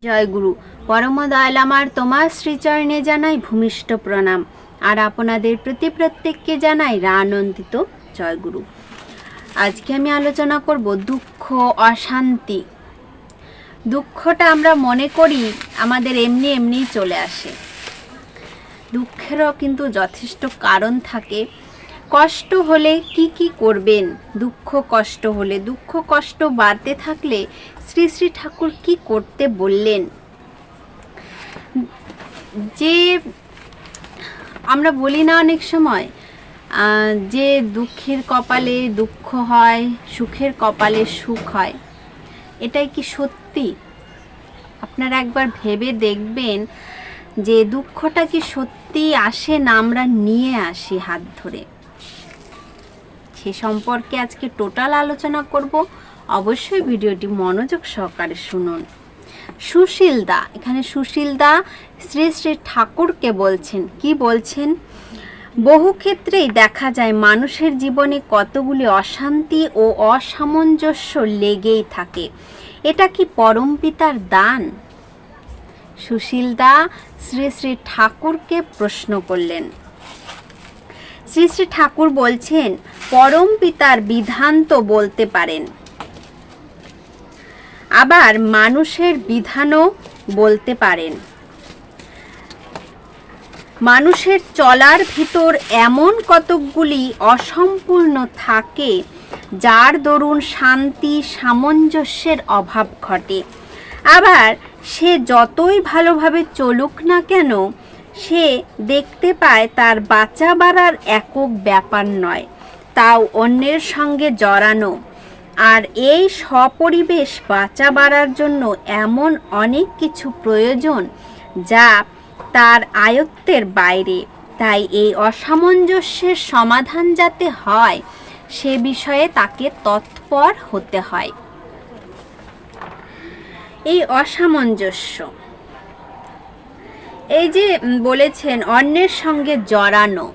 জয় গুরু পরম দয়াল আমার তোমার শ্রীচরণে জানাই ভূমিষ্ঠ প্রণাম আর আপনাদের প্রতি প্রত্যেককে জানাই আনন্দিত জয় গুরু। আজকে আমি আলোচনা করব দুঃখ অশান্তি। দুঃখটা আমরা মনে করি আমাদের এমনি এমনিই চলে আসে, দুঃখেরও কিন্তু যথেষ্ট কারণ থাকে। কষ্ট হলে কি করবেন? দুঃখ কষ্ট হলে, দুঃখ কষ্ট বাড়তে থাকলে শ্রী শ্রী ঠাকুর কি করতে বললেন? যে আমরা বলি না অনেক সময় যে দুঃখের কপালে দুঃখ হয়, সুখের কপালে সুখ হয়, এটাই কি সত্যি? আপনারা একবার ভেবে দেখবেন যে দুঃখটা কি সত্যি আসে না আমরা নিয়ে আসি হাত ধরে। সে সম্পর্কে আজকে টোটাল আলোচনা করব। অবশ্যই ভিডিওটি মনোযোগ সহকারে শুনুন। সুশীলদা, এখানে সুশীলদা শ্রী শ্রী ঠাকুরকে বলছেন, কি বলছেন? বহু ক্ষেত্রেই দেখা যায় মানুষের জীবনে কতগুলি অশান্তি ও অসামঞ্জস্য লেগেই থাকে। এটা কি পরম পিতার দান? সুশীলদা শ্রী শ্রী ঠাকুরকে প্রশ্ন করলেন। শ্রী শ্রী ঠাকুর বলছেন, পরম পিতার বিধান তো বলতে পারেন, আবার মানুষের বিধানও বলতে পারেন। মানুষের চলার ভিতর এমন কতকগুলি অসম্পূর্ণ থাকে যার দরুন শান্তি সামঞ্জস্যের অভাব ঘটে। আবার সে যতই ভালোভাবে চলুক না কেন, সে দেখতে পায় তার বাঁচা বাড়ার একক ব্যাপার নয়, তাও অন্যের সঙ্গে জড়ানো। আর এই স্বপরিবেশ বাঁচা বাড়ার জন্য এমন অনেক কিছু প্রয়োজন যা তার আয়ত্তের বাইরে। তাই এই অসামঞ্জস্যের সমাধান যাতে হয় সে বিষয়ে তাকে তৎপর হতে হয়। এই অসামঞ্জস্য, এই যে বলেছেন অন্যের সঙ্গে জড়ানো,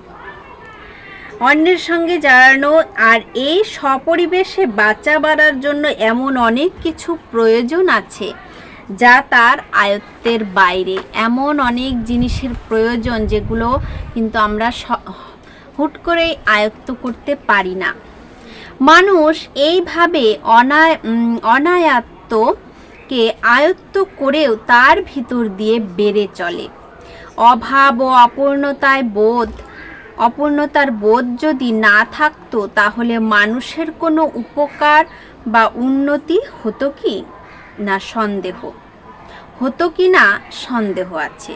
অন্যের সঙ্গে জড়ানো, আর এই স্বপরিবেশে বাঁচা বাড়ার জন্য এমন অনেক কিছু প্রয়োজন আছে যা তার আয়ত্তের বাইরে। এমন অনেক জিনিসের প্রয়োজন যেগুলো কিন্তু আমরা হুট করে আয়ত্ত করতে পারি না। মানুষ এইভাবে অনায়াত্তকে আয়ত্ত করেও তার ভিতর দিয়ে বেড়ে চলে। অভাব ও অপূর্ণতার বোধ যদি না থাকতো তাহলে মানুষের কোনো উপকার বা উন্নতি হতো কি না সন্দেহ আছে।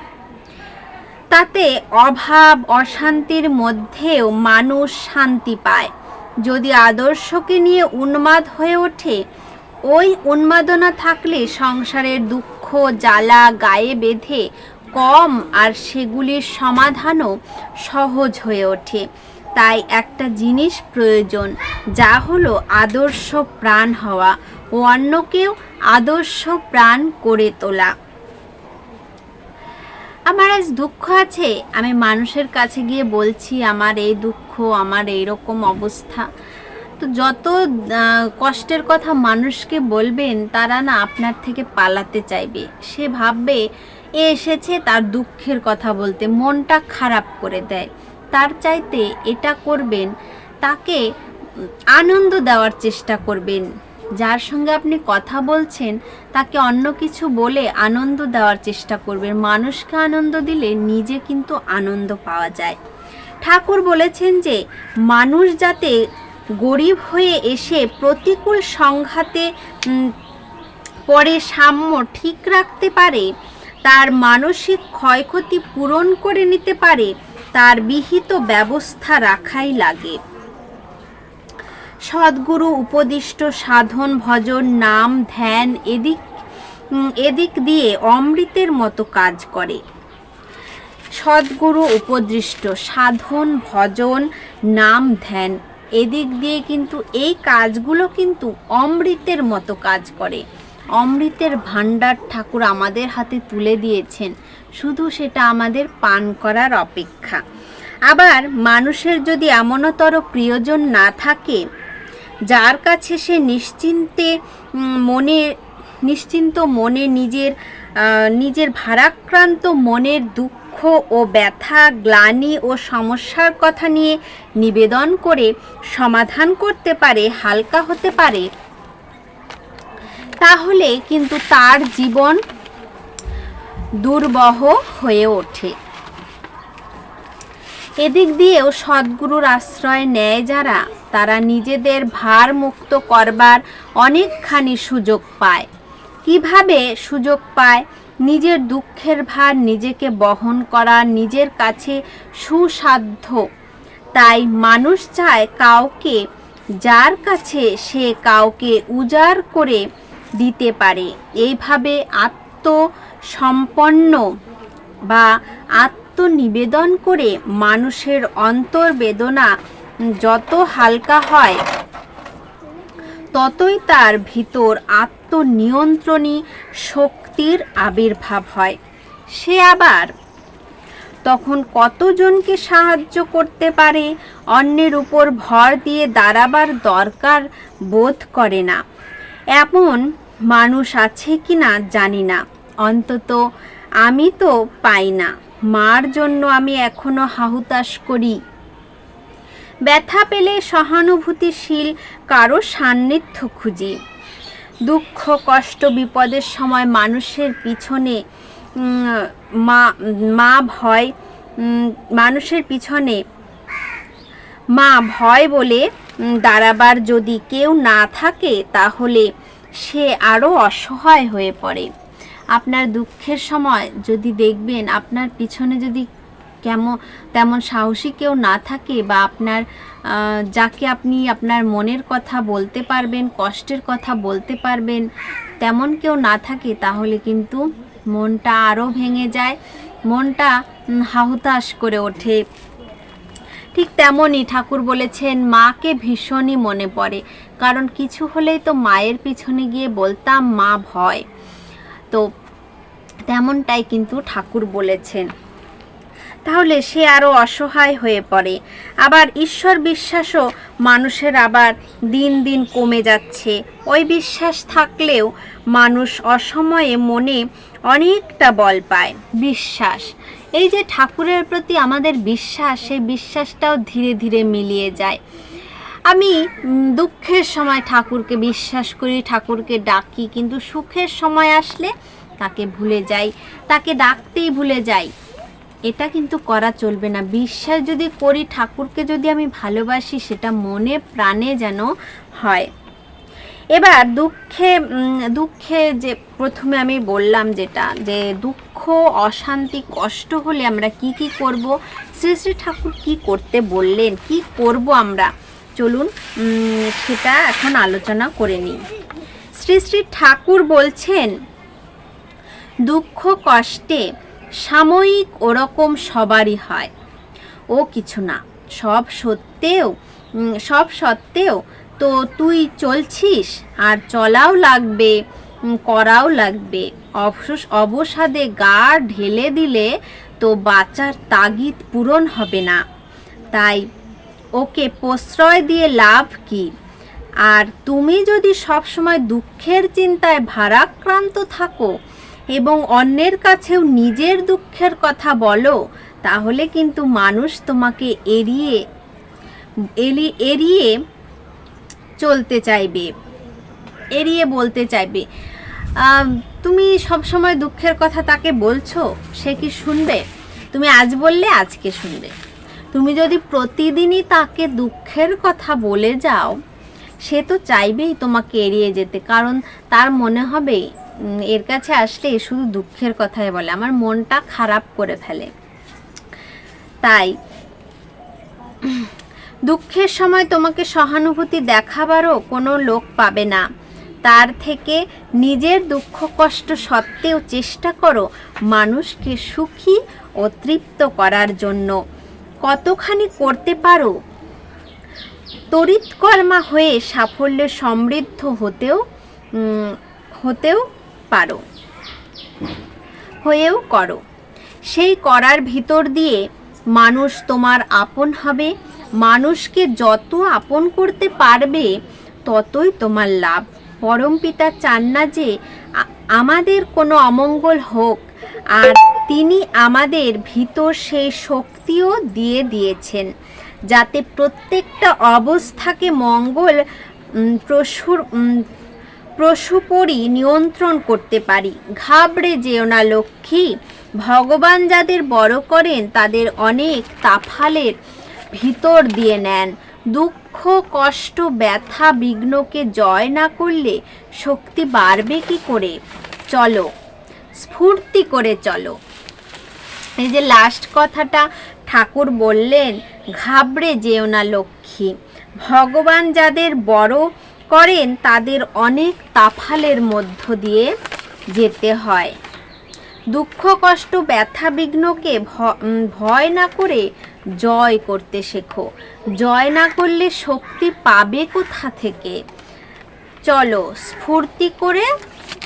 তাতে অভাব অশান্তির মধ্যেও মানুষ শান্তি পায়। যদি আদর্শকে নিয়ে উন্মাদ হয়ে ওঠে, ওই উন্মাদনা থাকলে সংসারের দুঃখ জ্বালা গায়ে বেঁধে কম আর সেগুলির সমাধানও সহজ হয়ে ওঠে। তাই একটা জিনিস প্রয়োজন, যা হলো আদর্শ প্রাণ হওয়া ও অন্যকেও আদর্শ প্রাণ করে তোলা। আমার আজ দুঃখ আছে, আমি মানুষের কাছে গিয়ে বলছি আমার এই দুঃখ, আমার এইরকম অবস্থা। তো যত কষ্টের কথা মানুষকে বলবেন তারা না আপনার থেকে পালাতে চাইবে। সে ভাববে এ এসেছে তার দুঃখের কথা বলতে, মনটা খারাপ করে দেয়। তার চাইতে এটা করবেন, তাকে আনন্দ দেওয়ার চেষ্টা করবেন। যার সঙ্গে আপনি কথা বলছেন তাকে অন্য কিছু বলে আনন্দ দেওয়ার চেষ্টা করবেন। মানুষকে আনন্দ দিলে নিজে কিন্তু আনন্দ পাওয়া যায়। ঠাকুর বলেছেন যে মানুষ যাতে গরিব হয়ে এসে প্রতিকূল সংঘাতে পরে সাম্য ঠিক রাখতে পারে, তার মানসিক ক্ষয়ক্ষতি পূরণ করে নিতে পারে, তার বিহিত ব্যবস্থা রাখাই লাগে। সদ্গুরু উপদিষ্ট সাধন ভজন নাম ধ্যান এদিক দিয়ে অমৃতের মতো কাজ করে। সদ্গুরু উপদিষ্ট সাধন ভজন নাম ধ্যান এদিক দিয়ে কিন্তু এই কাজগুলো কিন্তু অমৃতের মতো কাজ করে। অমৃতের ভাণ্ডার ঠাকুর আমাদের হাতে তুলে দিয়েছেন, শুধু সেটা আমাদের পান করার অপেক্ষা। আবার মানুষের যদি এমনতর প্রিয়জন না থাকে যার কাছে সে নিশ্চিন্ত মনে নিজের নিজের ভারাক্রান্ত মনের দুঃখ ও ব্যথা, গ্লানি ও সমস্যার কথা নিয়ে নিবেদন করে সমাধান করতে পারে, হালকা হতে পারে, তাহলে কিন্তু তার জীবন দুর্বহ হয়ে ওঠে। এদিক দিয়েও সদ্গুরুর আশ্রয় নেয় যারা, তারা নিজেদের ভার মুক্ত করবার অনেকখানি সুযোগ পায়। কিভাবে সুযোগ পায়? নিজের দুঃখের ভার নিজেকে বহন করা নিজের কাছে সুসাধ্য। তাই মানুষ চায় কাউকে, যার কাছে সে কাউকে উজাড় করে দিতে পারে। এইভাবে আত্মসম্পন্ন বা আত্মনিবেদন করে মানুষের অন্তর্বেদনা যত হালকা হয়, ততই তার ভিতর আত্মনিয়ন্ত্রণী শক্তির আবির্ভাব হয়। সে আবার তখন কতজনকে সাহায্য করতে পারে, অন্যের উপর ভর দিয়ে দাঁড়াবার দরকার বোধ করে না। এমন মানুষ আছে কি না জানি না, অন্তত আমি তো পাই না। মার জন্য আমি এখনো হাহুতাশ করি। ব্যথা পেলে সহানুভূতিশীল কারো সান্নিধ্য খুঁজি। দুঃখ, কষ্ট, বিপদের সময় মানুষের পিছনে মা ভয় বলে দাঁড়াবার যদি কেউ না থাকে, তাহলে সে আরও অসহায় হয়ে পড়ে। আপনার দুঃখের সময় যদি দেখবেন আপনার পিছনে যদি তেমন সাহসী কেউ না থাকে, বা আপনার যাকে আপনি আপনার মনের কথা বলতে পারবেন, কষ্টের কথা বলতে পারবেন, তেমন কেউ না থাকে, তাহলে কিন্তু মনটা আরও ভেঙে যায়, মনটা হাহুতাশ করে ওঠে। ঠিক তেমনই ঠাকুর বলেছেন, মাকে ভীষণই মনে পড়ে, কারণ কিছু হলেই তো মায়ের পিছনে গিয়ে বলতাম মা ভয়। তো তেমনটাই কিন্তু ঠাকুর বলেছেন। তাহলে সে আরও অসহায় হয়ে পড়ে। আবার ঈশ্বর বিশ্বাসও মানুষের আবার দিন দিন কমে যাচ্ছে। ওই বিশ্বাস থাকলেও মানুষ অসময়ে মনে অনেকটা বল পায়। বিশ্বাস, এই যে ঠাকুরের প্রতি আমাদের বিশ্বাস, সেই বিশ্বাসটাও ধীরে ধীরে মিলিয়ে যায়। আমি দুঃখের সময় ঠাকুরকে বিশ্বাস করি, ঠাকুরকে ডাকি, কিন্তু সুখের সময় আসলে তাকে ভুলে যাই, তাকে ডাকতেই ভুলে যাই। এটা কিন্তু করা চলবে না। বিশ্বাস যদি করি, ঠাকুরকে যদি আমি ভালোবাসি, সেটা মনে প্রাণে যেন হয়। এবার দুঃখে যে প্রথমে আমি বললাম যেটা, যে দুঃখ, অশান্তি, কষ্ট হলে আমরা কি কি করব, শ্রী শ্রী ঠাকুর কি করতে বললেন, কি করব আমরা, চলুন সেটা এখন আলোচনা করে নিই। শ্রী শ্রী ঠাকুর বলছেন, দুঃখ কষ্টে সাময়িক ওরকম সবারই হয়, ও কিছু না। সব সত্ত্বেও তো তুই চলছিস, আর চলাও লাগবে, করাও লাগবে। অবসাদে গা ঢেলে দিলে তো বাঁচার তাগিদ পূরণ হবে না। তাই ওকে প্রশ্রয় দিয়ে লাভ কি? আর তুমি যদি সবসময় দুঃখের চিন্তায় ভারাক্রান্ত থাকো এবং অন্যের কাছেও নিজের দুঃখের কথা বলো, তাহলে কিন্তু মানুষ তোমাকে এড়িয়ে চলতে চাইবে, এড়িয়ে বলতে চাইবে। তুমি সবসময় দুঃখের কথা তাকে বলছো, সে কি শুনবে? তুমি আজ বললে আজকে শুনবে। তুমি যদি প্রতিদিনই তাকে দুঃখের কথা বলে যাও, সে তো চাইবেই তোমাকে এড়িয়ে যেতে, কারণ তার মনে হবে এর কাছে আসলে শুধু দুঃখের কথাই বলে, আমার মনটা খারাপ করে ফেলে। তাই দুঃখের সময় তোমাকে সহানুভূতি দেখাবারও কোনো লোক পাবে না। তার থেকে নিজের দুঃখ কষ্ট সত্ত্বেও চেষ্টা করো মানুষকে সুখী ও তৃপ্ত করার জন্য। কতখানি করতে পারো, তড়িৎকর্মা হয়ে সাফল্যে সমৃদ্ধ হয়েও করো। সেই করার ভিতর দিয়ে মানুষ তোমার আপন হবে। মানুষকে যত আপন করতে পারবে, ততই তোমার লাভ। পরমপিতা চান না যে আমাদের কোনো অমঙ্গল হোক, আর তিনি আমাদের ভিতর সেই শক্তিও দিয়ে দিয়েছেন যাতে প্রত্যেকটা অবস্থাকে মঙ্গল প্রসূপরি নিয়ন্ত্রণ করতে পারি। ঘাবড়ে যেও না লক্ষ্মী, ভগবান যাদের বড় করেন তাদের অনেক তাফালের ভিতর দিয়ে নেন। দুঃখ, কষ্ট, ব্যথা, বিঘ্নকে জয় না করলে শক্তি বাড়বে কি করে? চলো, স্ফূর্তি করে চলো। এই যে লাস্ট কথাটা ঠাকুর বললেন, ঘাবড়ে যেও না লক্ষ্মী, ভগবান যাদের বড় করেন তাদের অনেক তাফালের মধ্য দিয়ে যেতে হয়। দুঃখ, কষ্ট, ব্যথা, বিঘ্নকে ভয় না করে জয় করতে শেখো। জয় না করলে শক্তি পাবে কোথা থেকে? চলো, স্ফূর্তি করে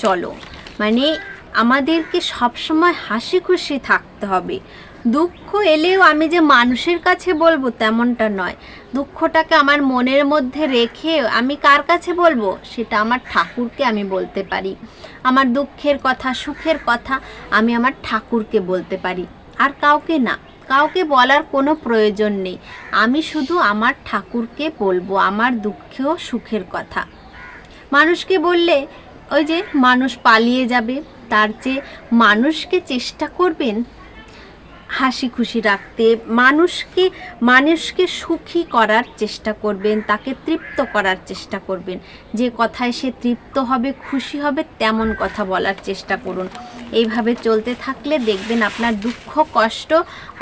চলো। মানে আমাদেরকে সবসময় হাসি খুশি থাকতে হবে। দুঃখ এলেও আমি যে মানুষের কাছে বলবো তেমনটা নয়। দুঃখটাকে আমার মনের মধ্যে রেখে আমি কার কাছে বলবো? সেটা আমার ঠাকুরকে আমি বলতে পারি। আমার দুঃখের কথা, সুখের কথা আমি আমার ঠাকুরকে বলতে পারি, আর কাউকে না। কাউকে বলার কোনো প্রয়োজন নেই। আমি শুধু আমার ঠাকুরকে বলবো আমার দুঃখ ও সুখের কথা। মানুষকে বললে ওই যে মানুষ পালিয়ে যাবে, তার চেয়ে মানুষকে চেষ্টা করবেন হাসি খুশি রাখতে, মানুষকে সুখী করার চেষ্টা করবেন, তাকে তৃপ্ত করার চেষ্টা করবেন। যে কথায় সে তৃপ্ত হবে, খুশি হবে, তেমন কথা বলার চেষ্টা করুন। এইভাবে চলতে থাকলে দেখবেন আপনার দুঃখ কষ্ট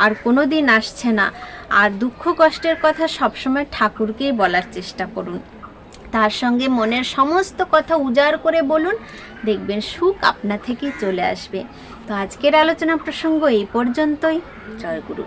আর কোনো দিন আসছে না। আর দুঃখ কষ্টের কথা সবসময় ঠাকুরকেই বলার চেষ্টা করুন। তার সঙ্গে মনের সমস্ত কথা উজাড় করে বলুন, দেখবেন সুখ আপনা থেকেই চলে আসবে। তো আজকের আলোচনা প্রসঙ্গ এই পর্যন্তই। জয় গুরু।